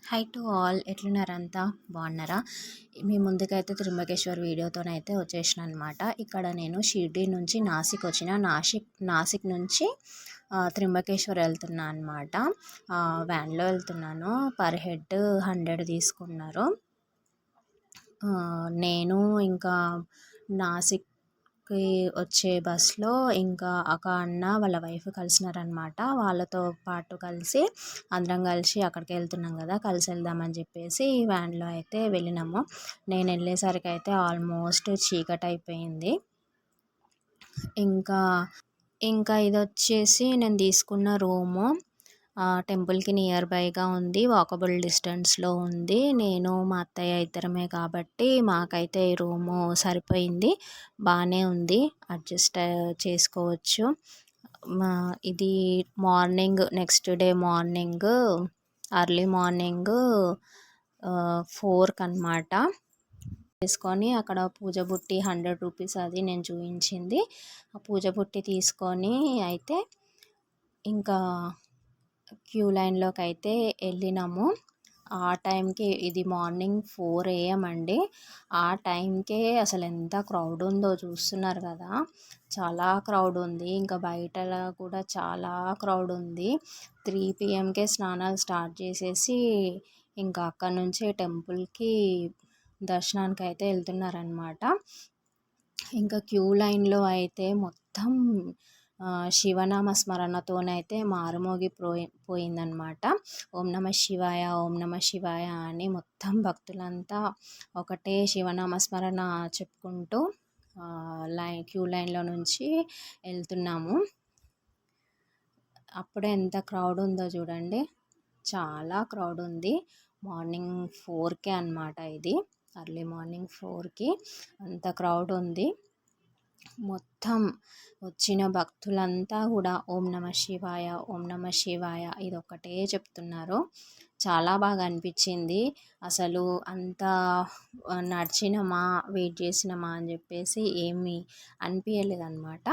High to all, ఎట్లున్నారంతా బాగున్నారా? మీ ముందుకైతే త్రింబకేశ్వర్ వీడియోతోనైతే వచ్చేసిన అనమాట. ఇక్కడ నేను షిర్డీ నుంచి నాసిక్ వచ్చిన. నాసిక్ నుంచి త్రింబకేశ్వర్ వెళ్తున్నా అనమాట. వ్యాన్లో వెళ్తున్నాను. పర్ హెడ్ 100 తీసుకున్నారు. నేను ఇంకా నాసిక్కి వచ్చే బస్లో ఇంకా ఒక అన్న వాళ్ళ వైఫ్ కలిసినారనమాట. వాళ్ళతో పాటు కలిసి అందరం కలిసి అక్కడికి వెళ్తున్నాం కదా, కలిసి వెళ్దామని చెప్పేసి వ్యాన్లో అయితే వెళ్ళినాము. నేను వెళ్ళేసరికి అయితే ఆల్మోస్ట్ చీకటి అయిపోయింది. ఇంకా ఇంకా ఇది వచ్చేసి నేను తీసుకున్న రూము టెంపుల్కి నియర్ బైగా ఉంది, వాకబుల్ డిస్టెన్స్లో ఉంది. నేను మా అత్తయ్య ఇద్దరమే కాబట్టి మాకైతే ఈ రూము సరిపోయింది, బాగానే ఉంది, అడ్జస్ట్ చేసుకోవచ్చు. ఇది morning, next day morning early morning 4కి అనమాట. తీసుకొని అక్కడ పూజ బుట్టి 100 రూపీస్ అది నేను చూపించింది. ఆ పూజ బుట్టి తీసుకొని అయితే ఇంకా క్యూ లైన్లోకి అయితే వెళ్ళినాము. ఆ టైంకి, ఇది మార్నింగ్ 4 AM అండి. ఆ టైంకే అసలు ఎంత క్రౌడ్ ఉందో చూస్తున్నారు కదా, చాలా క్రౌడ్ ఉంది. ఇంకా బయట కూడా చాలా క్రౌడ్ ఉంది. 3 PMకే స్నానాలు స్టార్ట్ చేసేసి ఇంకా అక్కడ నుంచే టెంపుల్కి దర్శనానికి అయితే వెళ్తున్నారనమాట. ఇంకా క్యూ లైన్లో అయితే మొత్తం శివనామ స్మరణతోనైతే పోయిందనమాట. ఓం నమ శివాయ, ఓం నమ శివాయ అని మొత్తం భక్తులంతా ఒకటే శివనామ స్మరణ చెప్పుకుంటూ క్యూ లైన్లో నుంచి వెళ్తున్నాము. అప్పుడే ఎంత క్రౌడ్ ఉందో చూడండి, చాలా క్రౌడ్ ఉంది. మార్నింగ్ 4కే అనమాట, ఇది అర్లీ మార్నింగ్ 4కి అంత క్రౌడ్ ఉంది. మొత్తం వచ్చిన భక్తులంతా కూడా ఓం నమ శివాయ, ఓం నమ శివాయ ఇదొక్కటే చెప్తున్నారు. చాలా బాగా అనిపించింది. అసలు అంత నడిచినమా, వెయిట్ చేసినమా అని చెప్పేసి ఏమీ అనిపించలేదన్నమాట.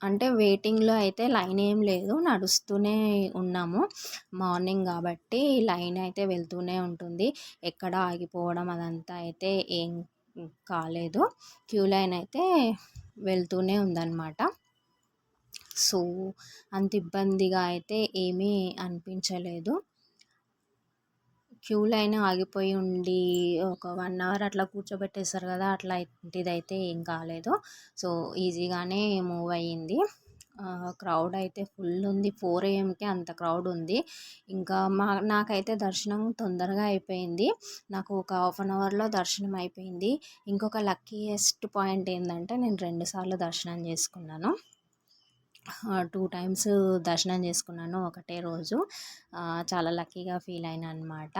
అంటే వెయిటింగ్లో అయితే లైన్ ఏం లేదు, నడుస్తూనే ఉన్నాము. మార్నింగ్ కాబట్టి లైన్ అయితే వెళ్తూనే ఉంటుంది, ఎక్కడ ఆగిపోవడం అదంతా అయితే ఏం కాలేదు. క్యూ లైన్ అయితే వెళ్తూనే ఉందన్నమాట. సో అంత ఇబ్బందిగా అయితే ఏమీ అనిపించలేదు. క్యూ లైన్ ఆగిపోయి ఉండి ఒక 1 అవర్ అట్లా కూర్చోబెట్టేస్తారు కదా, అట్లాంటిదైతే ఏం కాలేదు. సో ఈజీగానే మూవ్ అయ్యింది. క్రౌడ్ అయితే ఫుల్ ఉంది. 4 AMకే అంత క్రౌడ్ ఉంది. ఇంకా నాకైతే దర్శనం తొందరగా అయిపోయింది. నాకు ఒక 1/2 అవర్లో దర్శనం అయిపోయింది. ఇంకొక లక్కీయెస్ట్ పాయింట్ ఏంటంటే నేను 2 సార్లు దర్శనం చేసుకున్నాను. 2 టైమ్స్ దర్శనం చేసుకున్నాను ఒకటే రోజు. చాలా లక్కీగా ఫీల్ అయినా అనమాట.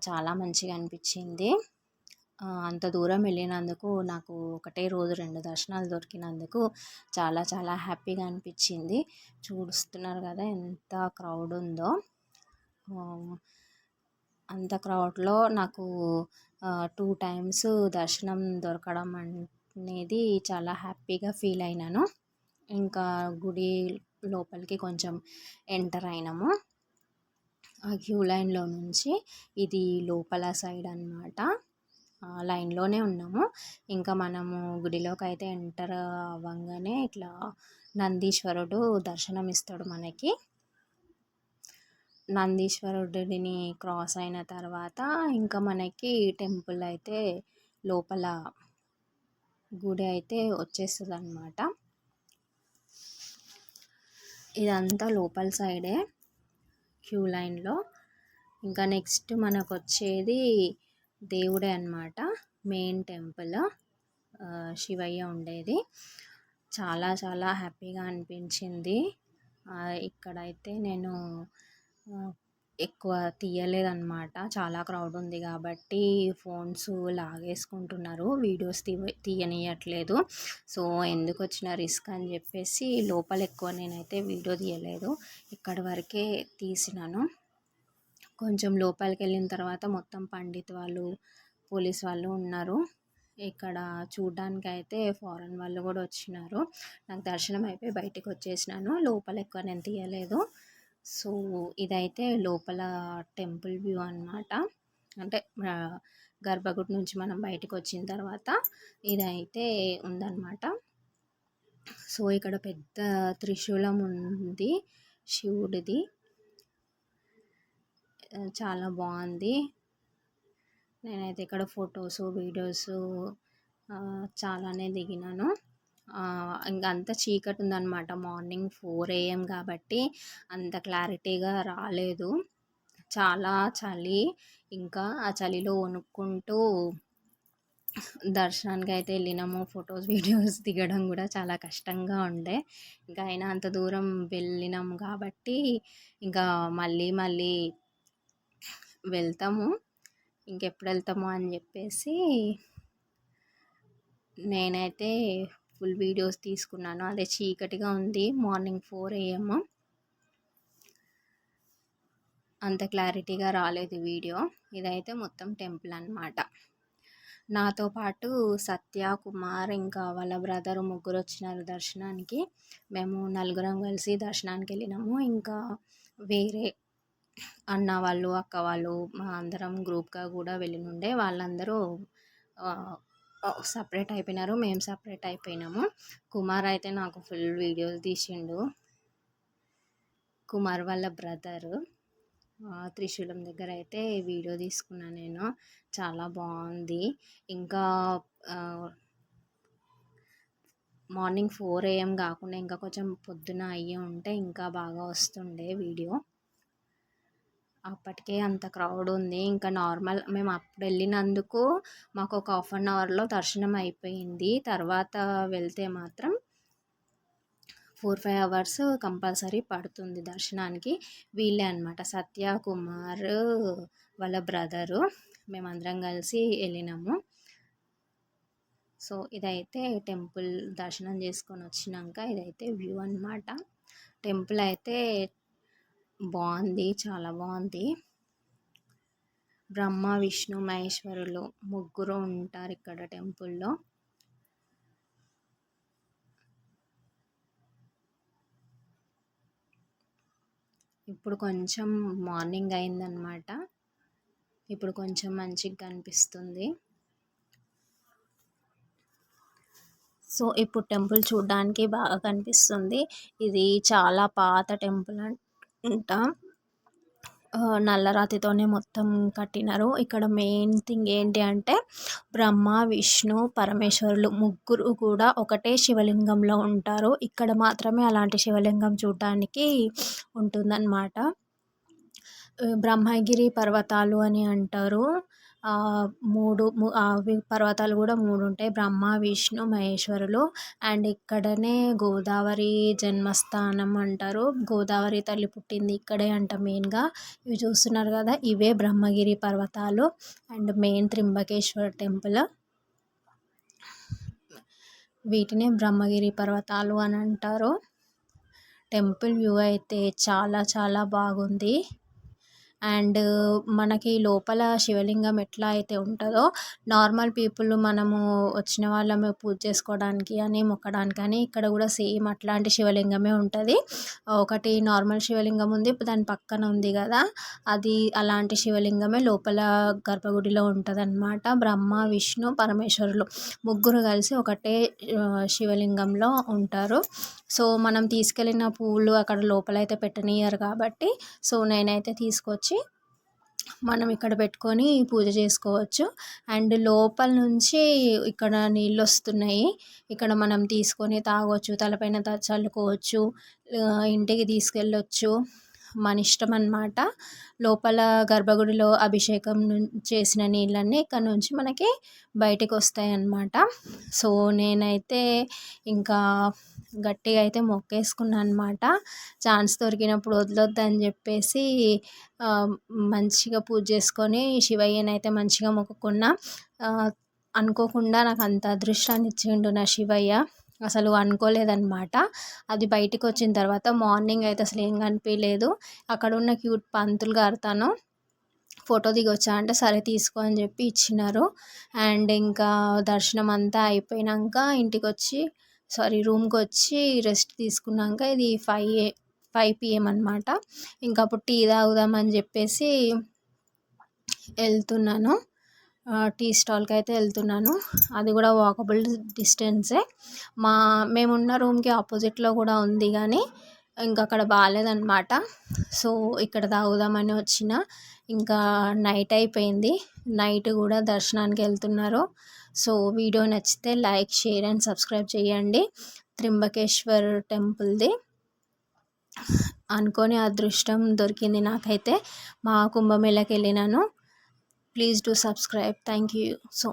చాలా మంచిగా అనిపించింది. అంత దూరం వెళ్ళినందుకు నాకు ఒకటే రోజు 2 దర్శనాలు దొరికినందుకు చాలా చాలా హ్యాపీగా అనిపించింది. చూస్తున్నారు కదా ఎంత క్రౌడ్ ఉందో. అంత క్రౌడ్లో నాకు 2 టైమ్స్ దర్శనం దొరకడం అనేది చాలా హ్యాపీగా ఫీల్ అయినాను. ఇంకా గుడి లోపలికి కొంచెం ఎంటర్ అయినాము. ఆ క్యూ లైన్లో నుంచి ఇది లోపల సైడ్ అనమాట. లైన్లోనే ఉన్నాము. ఇంకా మనము గుడిలోకి అయితే ఎంటర్ అవ్వగానే ఇట్లా నందీశ్వరుడు దర్శనం ఇస్తాడు మనకి. నందీశ్వరుడిని క్రాస్ అయిన తర్వాత ఇంకా మనకి టెంపుల్ అయితే లోపల గుడి అయితే వచ్చేస్తుంది అన్నమాట. ఇదంతా లోపల సైడే క్యూ లైన్లో. ఇంకా నెక్స్ట్ మనకు వచ్చేది దేవుడే అన్నమాట, మెయిన్ టెంపుల్ శివయ్య ఉండేది. చాలా చాలా హ్యాపీగా అనిపించింది. ఇక్కడైతే నేను ఎక్కువ తీయలేదన్నమాట, చాలా క్రౌడ్ ఉంది కాబట్టి ఫోన్స్ లాగేసుకుంటున్నారు, వీడియోస్ తీయనియట్లేదు. సో ఎందుకు వచ్చిన రిస్క్ అని చెప్పేసి లోపల ఎక్కువ నేనైతే వీడియో తీయలేదు, ఇక్కడి వరకే తీసినాను. కొంచెం లోపలికి వెళ్ళిన తర్వాత మొత్తం పండిత్ వాళ్ళు, పోలీస్ వాళ్ళు ఉన్నారు. ఇక్కడ చూడడానికి అయితే ఫారెన్ వాళ్ళు కూడా వచ్చినారు. నాకు దర్శనం అయిపోయి బయటికి వచ్చేసినాను, లోపల ఎక్కువ నేను తీయలేదు. సో, ఇదైతే లోపల టెంపుల్ వ్యూ అనమాట. అంటే గర్భగుడి నుంచి మనం బయటకొచ్చిన తర్వాత ఇదైతే ఉందనమాట. సో, ఇక్కడ పెద్ద త్రిశూలం ఉంది శివుడిది. చాలా బాగుంది. నేనైతే ఇక్కడ ఫొటోసు, వీడియోసు చాలానే దిగినాను. ఇంక అంత చీకటి ఉందన్నమాట. మార్నింగ్ 4 AM కాబట్టి అంత క్లారిటీగా రాలేదు. చాలా చలి. ఇంకా ఆ చలిలో వణుక్కుంటూ దర్శనానికి అయితే వెళ్ళినాము. ఫొటోస్, వీడియోస్ దిగడం కూడా చాలా కష్టంగా ఉండే. ఇంకా అయినా అంత దూరం వెళ్ళినాం కాబట్టి ఇంకా మళ్ళీ మళ్ళీ వెళ్తాము. ఇంకెప్పుడు వెళ్తాము అని చెప్పేసి నేనైతే ఫుల్ వీడియోస్ తీసుకున్నాను. అదే చీకటిగా ఉంది. Morning 4 AM. అంత క్లారిటీగా రాలేదు వీడియో. ఇదైతే మొత్తం టెంపుల్ అన్నమాట. నాతో పాటు సత్య, కుమార్ ఇంకా వాళ్ళ బ్రదర్ ముగ్గురు వచ్చినారు దర్శనానికి. మేము నలుగురం కలిసి దర్శనానికి వెళ్ళినాము. ఇంకా వేరే అన్న వాళ్ళు, అక్క వాళ్ళు మా అందరం గ్రూప్గా కూడా వెళ్ళినుండే. వాళ్ళందరూ సపరేట్ అయిపోయినారు. మేము సపరేట్ అయిపోయినాము. కుమార్ అయితే నాకు ఫుల్ వీడియోస్ తీసిండు. కుమార్ వాళ్ళ బ్రదరు త్రిశూలం దగ్గర అయితే వీడియో తీసుకున్నాను నేను. చాలా బాగుంది. ఇంకా మార్నింగ్ 4 AM కాకుండా ఇంకా కొంచెం పొద్దున అయ్యి ఉంటే ఇంకా బాగా వస్తుండే వీడియో. అప్పటికే అంత క్రౌడ్ ఉంది. ఇంకా నార్మల్ మేము అప్పుడు వెళ్ళినందుకు మాకు ఒక 1/2 అవర్లో దర్శనం అయిపోయింది. తర్వాత వెళ్తే మాత్రం 4-5 అవర్స్ కంపల్సరీ పడుతుంది దర్శనానికి. వీళ్ళే అనమాట సత్య, కుమార్ వాళ్ళ బ్రదరు. మేమందరం కలిసి వెళ్ళినాము. సో, ఇదైతే టెంపుల్ దర్శనం చేసుకొని వచ్చినాక ఇదైతే వ్యూ అనమాట. టెంపుల్ అయితే బాగుంది. చాలా బాగుంది. బ్రహ్మ, విష్ణు, మహేశ్వరులు ముగ్గురు ఉంటారు ఇక్కడ టెంపుల్లో. ఇప్పుడు కొంచెం మార్నింగ్ అయిందనమాట. ఇప్పుడు కొంచెం మంచిగా కనిపిస్తుంది. సో, ఇప్పుడు టెంపుల్ చూడడానికి బాగా కనిపిస్తుంది. ఇది చాలా పాత టెంపుల్ అంట. నల్లరాతితోనే మొత్తం కట్టినారు. ఇక్కడ మెయిన్ థింగ్ ఏంటి అంటే బ్రహ్మ, విష్ణు, పరమేశ్వరులు ముగ్గురు కూడా ఒకటే శివలింగంలో ఉంటారు. ఇక్కడ మాత్రమే అలాంటి శివలింగం చూడడానికి ఉంటుందన్నమాట. బ్రహ్మగిరి పర్వతాలు అని అంటారు. అవి పర్వతాలు కూడా 3 ఉంటాయి. బ్రహ్మ, విష్ణు, మహేశ్వరులు. అండ్ ఇక్కడనే గోదావరి జన్మస్థానం అంటారు. గోదావరి తల్లి పుట్టింది ఇక్కడే అంట మెయిన్గా. ఇవి చూస్తున్నారు కదా, ఇవే బ్రహ్మగిరి పర్వతాలు అండ్ మెయిన్ త్రింబకేశ్వర్ టెంపుల్. వీటినే బ్రహ్మగిరి పర్వతాలు అని అంటారు. టెంపుల్ వ్యూ అయితే చాలా చాలా బాగుంది. అండ్ మనకి లోపల శివలింగం ఎట్లా అయితే ఉంటుందో నార్మల్ పీపుల్ మనము వచ్చిన వాళ్ళము పూజ చేసుకోవడానికి అని మొక్కడానికి అని ఇక్కడ కూడా సేమ్ అట్లాంటి శివలింగమే ఉంటుంది. ఒకటి నార్మల్ శివలింగం ఉంది, దాని పక్కన ఉంది కదా, అది అలాంటి శివలింగమే లోపల గర్భగుడిలో ఉంటుంది అన్నమాట. బ్రహ్మ, విష్ణు, పరమేశ్వరులు ముగ్గురు కలిసి ఒకటే శివలింగంలో ఉంటారు. సో, మనం తీసుకెళ్ళిన పూలు అక్కడ లోపలైతే పెట్టనియరు కాబట్టి సో నేనైతే తీసుకొచ్చి మనం ఇక్కడ పెట్టుకొని పూజ చేసుకోవచ్చు. అండ్ లోపల నుంచి ఇక్కడ నీళ్ళు వస్తున్నాయి. ఇక్కడ మనం తీసుకొని తాగొచ్చు, తలపైన చల్లుకోవచ్చు, ఇంటికి తీసుకెళ్ళొచ్చు, మన ఇష్టం అన్నమాట. లోపల గర్భగుడిలో అభిషేకం చేసిన నీళ్ళన్నీ ఇక్కడ నుంచి మనకి బయటికి వస్తాయి అన్నమాట. సో, నేనైతే ఇంకా గట్టిగా అయితే మొక్కేసుకున్నాను అనమాట. ఛాన్స్ దొరికినప్పుడు వదలొద్దని చెప్పేసి మంచిగా పూజ చేసుకొని శివయ్యనైతే మంచిగా మొక్కుకున్నా. అనుకోకుండా నాకు అంత అదృష్టాన్ని ఇచ్చిండు నా శివయ్య. అసలు అనుకోలేదన్నమాట. అది బయటికి వచ్చిన తర్వాత మార్నింగ్ అయితే అసలు ఏం కనిపించలేదు. అక్కడ ఉన్న క్యూట్ పంతులు గారితోను ఫోటో దిగొచ్చా అంటే సరే తీసుకో అని చెప్పి ఇచ్చినారు. అండ్ ఇంకా దర్శనం అంతా అయిపోయినాక రూమ్కి వచ్చి రెస్ట్ తీసుకున్నాక ఇది 5 5 PM అనమాట. ఇంకా అప్పుడు టీ తాగుదామని చెప్పేసి వెళ్తున్నాను. టీ స్టాల్కి అయితే వెళ్తున్నాను. అది కూడా వాకబుల్ డిస్టెన్సే. మేమున్న రూమ్కి ఆపోజిట్లో కూడా ఉంది కానీ ఇంకా అక్కడ బాగాలేదన్నమాట. సో ఇక్కడ తాగుదామని వచ్చిన. ఇంకా నైట్ అయిపోయింది. నైట్ కూడా దర్శనానికి వెళ్తున్నారు. సో వీడియో నచ్చితే లైక్, షేర్ అండ్ సబ్స్క్రైబ్ చేయండి. త్రింబకేశ్వర్ టెంపుల్ది అనుకోని అదృష్టం దొరికింది నాకైతే. మా కుంభమేళకి వెళ్ళినాను. Please do subscribe. Thank you so